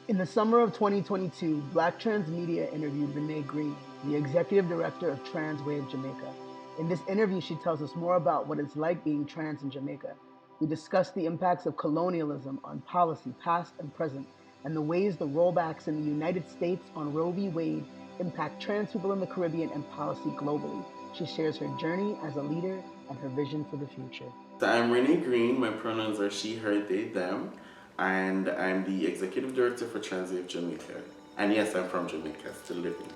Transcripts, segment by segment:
In the summer of 2022, Black Trans Media interviewed Renae Green, the executive director of Trans Wave Jamaica. In this interview, she tells us more about what it's like being trans in Jamaica. We discuss the impacts of colonialism on policy, past and present, and the ways the rollbacks in the United States on Roe v. Wade impact trans people in the Caribbean and policy globally. She shares her journey as a leader and her vision for the future. So I'm Renae Green. My pronouns are she, her, they, them, and I'm the executive director for Trans Wave Jamaica. And yes, I'm from Jamaica, still living.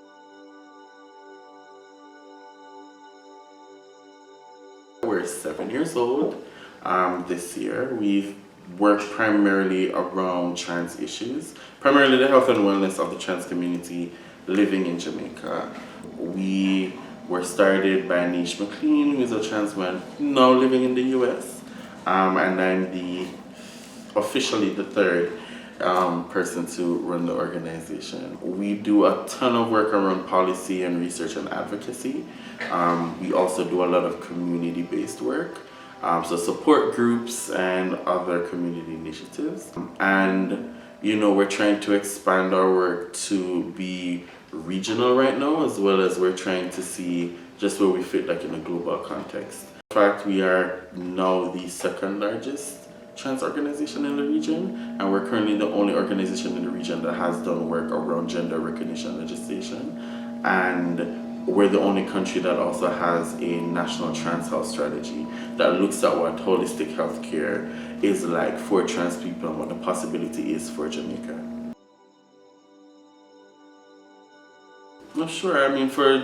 We're 7 years old this year. We've worked primarily around trans issues, primarily the health and wellness of the trans community living in Jamaica. We were started by Nish McLean, who is a trans man now living in the US. And I'm officially the third person to run the organization. We do a ton of work around policy and research and advocacy. We also do a lot of community-based work, so support groups and other community initiatives. And we're trying to expand our work to be regional right now, as well as we're trying to see just where we fit like in a global context. In fact, we are now the second largest trans organization in the region, and we're currently the only organization in the region that has done work around gender recognition legislation, and we're the only country that also has a national trans health strategy that looks at what holistic healthcare is like for trans people and what the possibility is for Jamaica. No, sure. I mean, for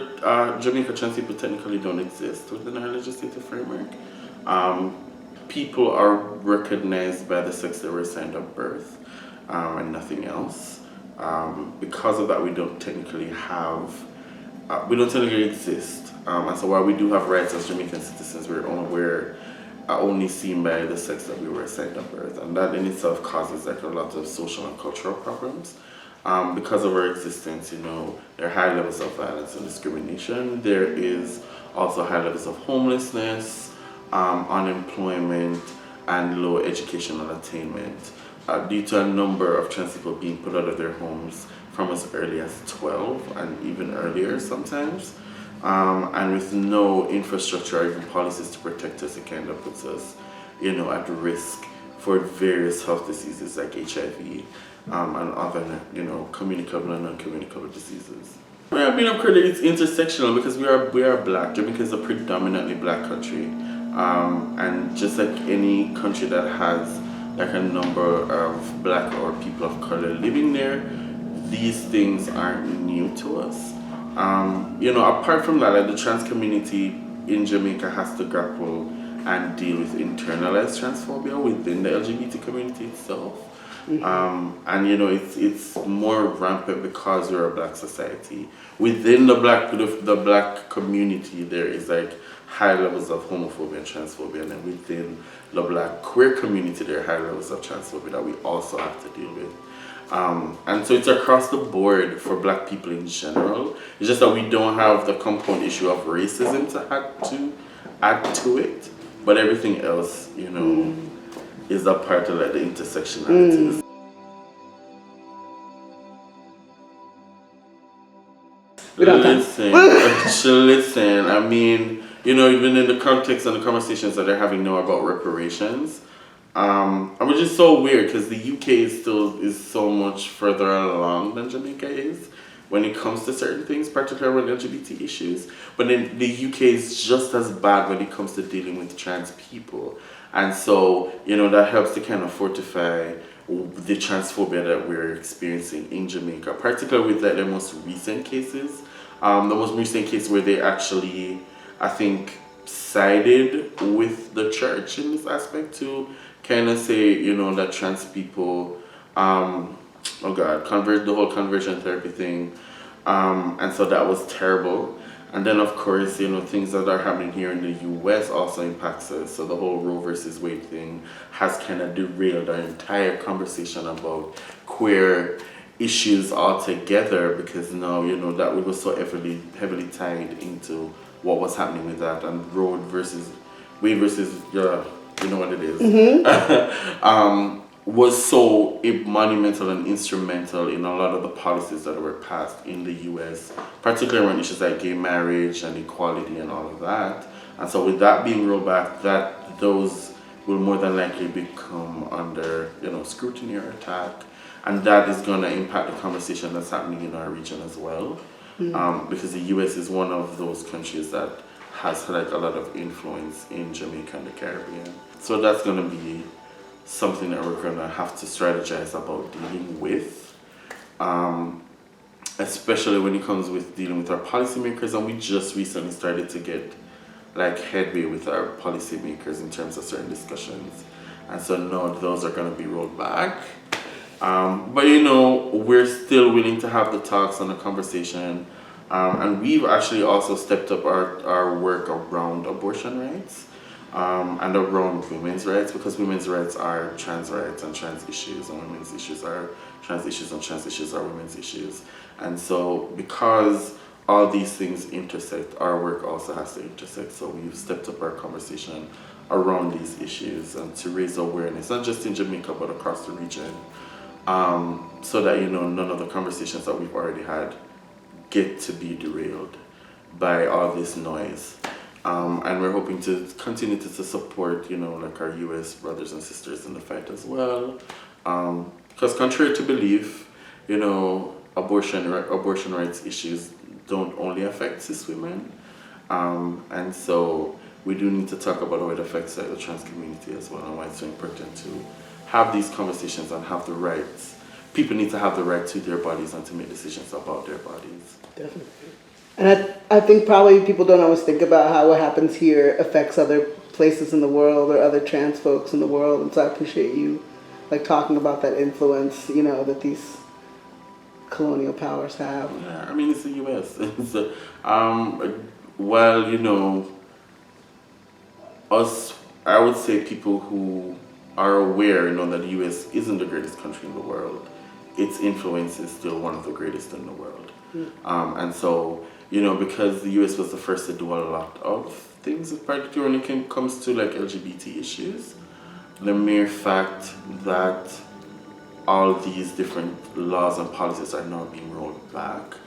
Jamaica, trans people technically don't exist within our legislative framework. People are recognized by the sex they were assigned at birth and nothing else. Because of that, we don't technically exist. And so while we do have rights as Jamaican citizens, we're only seen by the sex that we were assigned at birth. And that in itself causes like a lot of social and cultural problems. Because of our existence, there are high levels of violence and discrimination. There is also high levels of homelessness, unemployment, and low educational attainment due to a number of trans people being put out of their homes from as early as 12 and even earlier sometimes. And with no infrastructure or even policies to protect us, it kind of puts us, at risk for various health diseases like HIV and other, communicable and non-communicable diseases. Yeah, being up credit, it's intersectional because we are black. Jamaica is a predominantly black country. And just like any country that has like a number of black or people of color living there, these things aren't new to us. Apart from that, like the trans community in Jamaica has to grapple and deal with internalized transphobia within the LGBT community itself. And it's more rampant because we're a black society. Within the black community, there is like high levels of homophobia and transphobia, and then within the black queer community, there are high levels of transphobia that we also have to deal with. And so it's across the board for black people in general. It's just that we don't have the compound issue of racism to add to it, but everything else, is a part of like the intersectionality. Listen, I mean, even in the context and the conversations that they're having now about reparations, which is so weird because the UK is so much further along than Jamaica is when it comes to certain things, particularly around LGBT issues. But then the UK is just as bad when it comes to dealing with trans people. And so, that helps to kind of fortify the transphobia that we're experiencing in Jamaica, particularly with the most recent cases. The most recent case where they actually, I think, sided with the church in this aspect to kind of say, that trans people, convert the whole conversion therapy thing. And so that was terrible. And then, of course, things that are happening here in the US also impacts us. So the whole Roe versus Wade thing has kind of derailed our entire conversation about queer issues altogether, because now, that we were so heavily tied into what was happening with that, and Roe versus Wade versus, you know what it is. was so monumental and instrumental in a lot of the policies that were passed in the US, particularly around issues like gay marriage and equality and all of that. And so with that being rolled back, that those will more than likely become under, scrutiny or attack. And that is going to impact the conversation that's happening in our region as well. Because the US is one of those countries that has like a lot of influence in Jamaica and the Caribbean. So that's going to be something that we're going to have to strategize about dealing with, especially when it comes with dealing with our policymakers. And we just recently started to get like headway with our policymakers in terms of certain discussions. And so now those are going to be rolled back. But we're still willing to have the talks and the conversation. And we've actually also stepped up our work around abortion rights and around women's rights, because women's rights are trans rights and trans issues, and women's issues are trans issues, and trans issues are women's issues. And so because all these things intersect, our work also has to intersect. So we've stepped up our conversation around these issues and to raise awareness, not just in Jamaica, but across the region. So that, none of the conversations that we've already had get to be derailed by all this noise. And we're hoping to continue to support, like our US brothers and sisters in the fight as well. Because contrary to belief, abortion rights issues don't only affect cis women. And so we do need to talk about how it affects the trans community as well, and why it's so important to have these conversations and have the rights. People need to have the right to their bodies and to make decisions about their bodies. Definitely. And I think probably people don't always think about how what happens here affects other places in the world or other trans folks in the world. And so I appreciate you talking about that influence, that these colonial powers have. Yeah, I mean, it's the US. It's us, I would say people who are aware, that the US isn't the greatest country in the world, its influence is still one of the greatest in the world. And so, because the US was the first to do a lot of things, particularly when it comes to LGBT issues, the mere fact that all these different laws and policies are now being rolled back,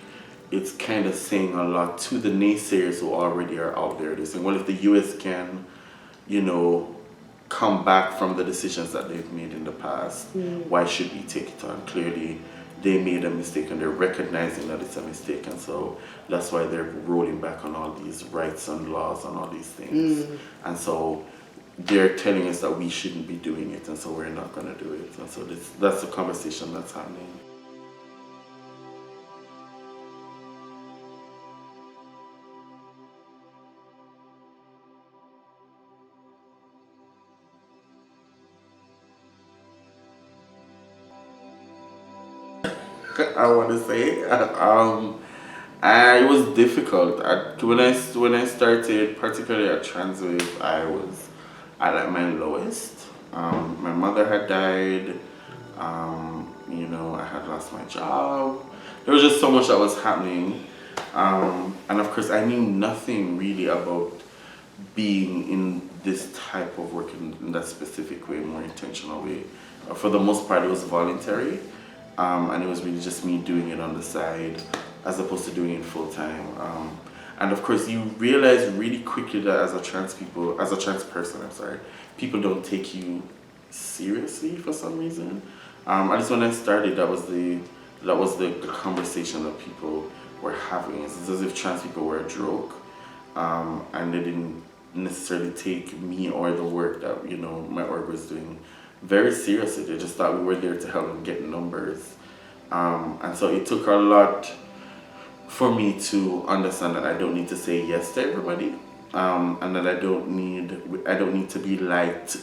it's kind of saying a lot to the naysayers who already are out there. They're saying, well, if the US can, come back from the decisions that they've made in the past, why should we take it on? Clearly, they made a mistake and they're recognizing that it's a mistake, and so that's why they're rolling back on all these rights and laws and all these things. And so they're telling us that we shouldn't be doing it, and so we're not going to do it. And so that's the conversation that's happening. I want to say, it was difficult. When I started, particularly at Transwave, I was at my lowest. My mother had died. I had lost my job. There was just so much that was happening, and of course, I knew nothing really about being in this type of work in that specific way, more intentional way. For the most part, it was voluntary. And it was really just me doing it on the side as opposed to doing it full time. And of course, you realize really quickly that as a trans person, people don't take you seriously for some reason. At least when I started, that was the conversation that people were having. It's as if trans people were a joke, and they didn't necessarily take me or the work that my org was doing very seriously. They just thought we were there to help them get numbers. And so it took a lot for me to understand that I don't need to say yes to everybody, and that I don't need to be liked,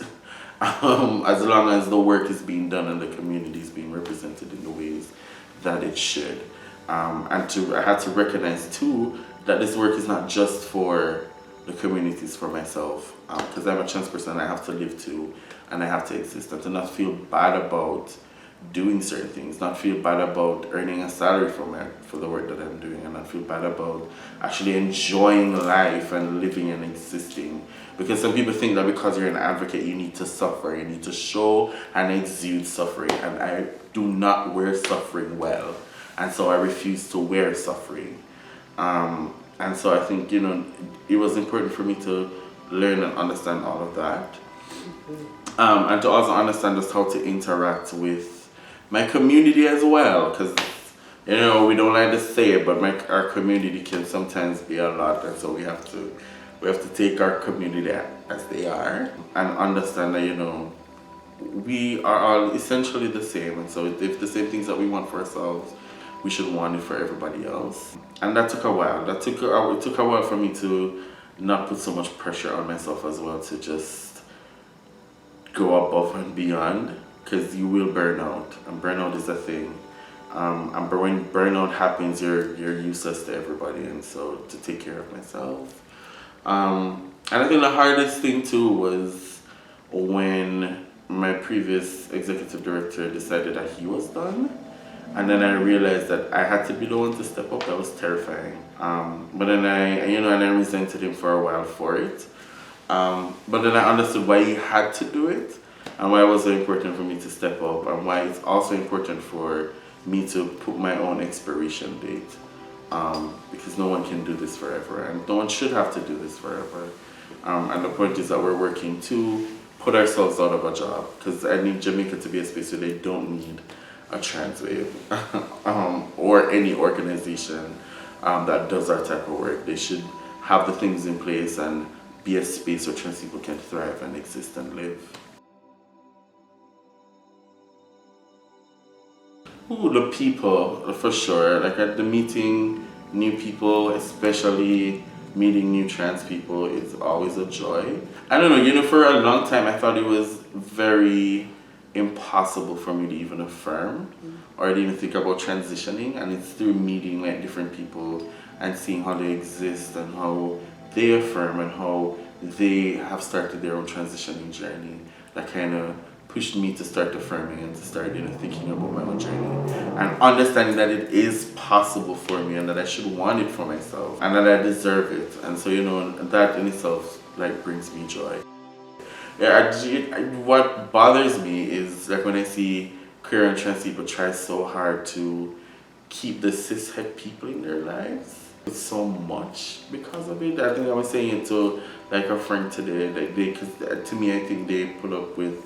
as long as the work is being done and the community is being represented in the ways that it should. I had to recognize too that this work is not just for the communities, for myself, because I'm a trans person. I have to live too, and I have to exist, and to not feel bad about doing certain things, not feel bad about earning a salary for the work that I'm doing, and not feel bad about actually enjoying life and living and existing. Because some people think that because you're an advocate, you need to suffer, you need to show and exude suffering, and I do not wear suffering well, and so I refuse to wear suffering. And so I think, it was important for me to learn and understand all of that. And to also understand just how to interact with my community as well. Because, we don't like to say it, but our community can sometimes be a lot. And so we have to take our community as they are and understand that, we are all essentially the same. And so if the same things that we want for ourselves, we should want it for everybody else. And that took a while. It took a while for me to not put so much pressure on myself as well, to just go above and beyond, because you will burn out, and burnout is a thing. And when burnout happens, you're useless to everybody, and so to take care of myself. And I think the hardest thing too was when my previous executive director decided that he was done. And then I realized that I had to be the one to step up. That was terrifying. But then and I resented him for a while for it. But then I understood why he had to do it, and why it was so important for me to step up, and why it's also important for me to put my own expiration date. Because no one can do this forever, and no one should have to do this forever. And the point is that we're working to put ourselves out of a job, because I need Jamaica to be a space where they don't need a transwave or any organization that does that type of work. They should have the things in place and be a space where trans people can thrive and exist and live. Ooh, the people, for sure. Like at the meeting new people, especially meeting new trans people, is always a joy. I don't know, for a long time I thought it was very impossible for me to even affirm or to even think about transitioning, and it's through meeting like different people and seeing how they exist and how they affirm and how they have started their own transitioning journey that kind of pushed me to start affirming and to start thinking about my own journey and understanding that it is possible for me and that I should want it for myself and that I deserve it. And so that in itself like brings me joy. Yeah, what bothers me is like when I see queer and trans people try so hard to keep the cishet people in their lives. It's so much because of it. I think I was saying it to like a friend today, like because to me I think they put up with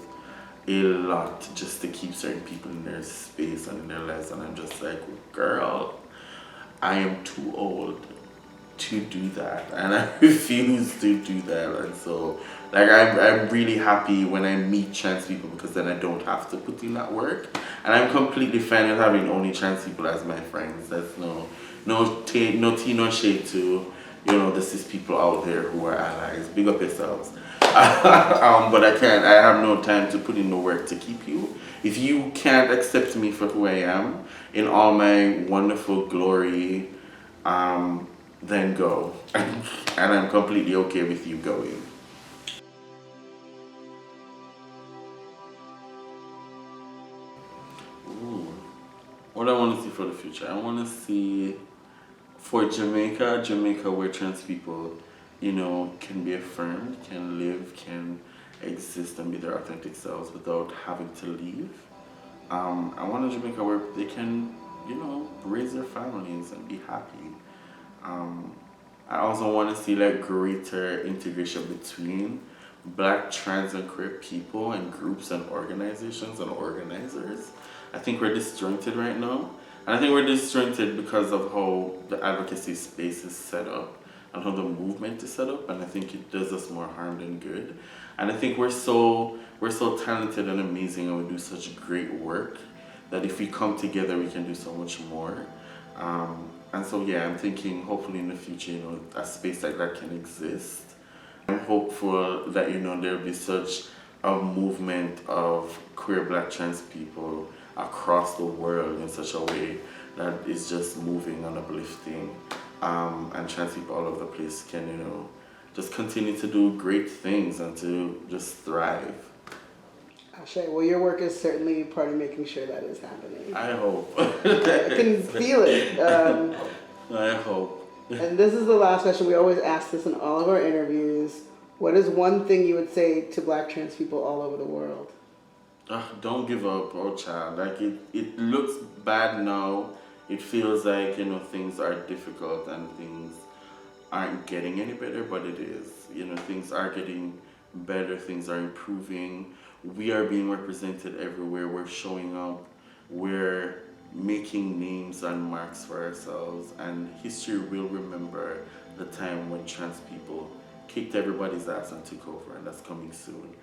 a lot just to keep certain people in their space and in their lives, and I'm just like, girl, I am too old to do that, and I refuse to do that. And so like I'm really happy when I meet trans people, because then I don't have to put in that work, and I'm completely fine with having only trans people as my friends. That's no tea, no shade to the cis people out there who are allies. Big up yourselves. But I have no time to put in the work to keep you. If you can't accept me for who I am in all my wonderful glory, then go. And I'm completely okay with you going. Ooh. What I want to see for the future? I want to see for Jamaica where trans people, can be affirmed, can live, can exist and be their authentic selves without having to leave. I want a Jamaica where they can, raise their families and be happy. I also want to see like greater integration between Black, trans, and queer people and groups and organizations and organizers. I think we're disjointed right now. And I think we're disjointed because of how the advocacy space is set up and how the movement is set up. And I think it does us more harm than good. And I think we're so talented and amazing, and we do such great work that if we come together, we can do so much more. And so, yeah, I'm thinking hopefully in the future, a space like that can exist. I'm hopeful that, there'll be such a movement of queer, Black, trans people across the world in such a way that is just moving and uplifting. And trans people all over the place can, just continue to do great things and to just thrive. Ashe, well, your work is certainly part of making sure that is happening. I hope. I can feel it. I hope. And this is the last question. We always ask this in all of our interviews. What is one thing you would say to Black trans people all over the world? Don't give up, oh child. Like it looks bad now. It feels like, things are difficult and things aren't getting any better, but it is. Things are getting better, things are improving. We are being represented everywhere. We're showing up. We're making names and marks for ourselves, and history will remember the time when trans people kicked everybody's ass and took over, and that's coming soon.